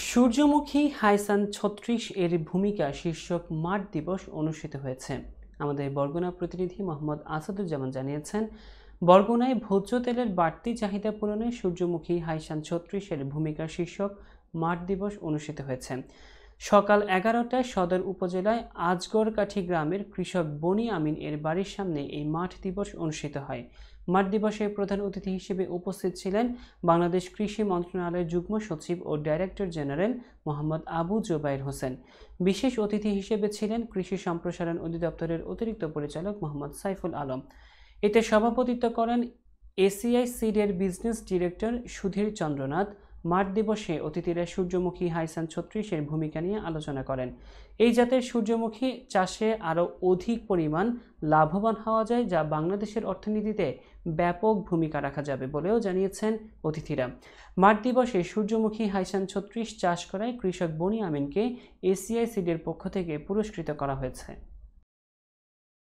সূর্যমুখী হাইসান ৩৬ এর ভূমিকা শীর্ষক মাঠ দিবস অনুষ্ঠিত হয়েছে। আমাদের বরগুনা প্রতিনিধি মোহাম্মদ আসাদুজ্জামান জানিয়েছেন, বরগুনায় ভোজ্য তেলের বাড়তি চাহিদা পূরণে সূর্যমুখী হাইসান ৩৬ এর ভূমিকা শীর্ষক মাঠ দিবস অনুষ্ঠিত হয়েছে। সকাল ১১টায় সদর উপজেলায় আজগরকাঠি গ্রামের কৃষক বনি আমিন এর বাড়ির সামনে এই মাঠ দিবস অনুষ্ঠিত হয়। মাঠ দিবসে প্রধান অতিথি হিসেবে উপস্থিত ছিলেন বাংলাদেশ কৃষি মন্ত্রণালয়ের যুগ্ম সচিব ও ডাইরেক্টর জেনারেল মোহাম্মদ আবু জোবায়ের হোসেন। বিশেষ অতিথি হিসেবে ছিলেন কৃষি সম্প্রসারণ অধিদপ্তরের অতিরিক্ত পরিচালক মোহাম্মদ সাইফুল আলম। এতে সভাপতিত্ব করেন এসিআই সিডের বিজনেস ডিরেক্টর সুধীর চন্দ্রনাথ। মাঠ দিবসে অতিথিরা সূর্যমুখী হাইসান ৩৬ এর ভূমিকা নিয়ে আলোচনা করেন। এই জাতের সূর্যমুখী চাষে আরও অধিক পরিমাণ লাভবান হওয়া যায়, যা বাংলাদেশের অর্থনীতিতে ব্যাপক ভূমিকা রাখা যাবে বলেও জানিয়েছেন অতিথিরা। মাঠ দিবসে সূর্যমুখী হাইসান ৩৬ চাষ করায় কৃষক বনি আমিনকে এসিআই সিডের পক্ষ থেকে পুরস্কৃত করা হয়েছে।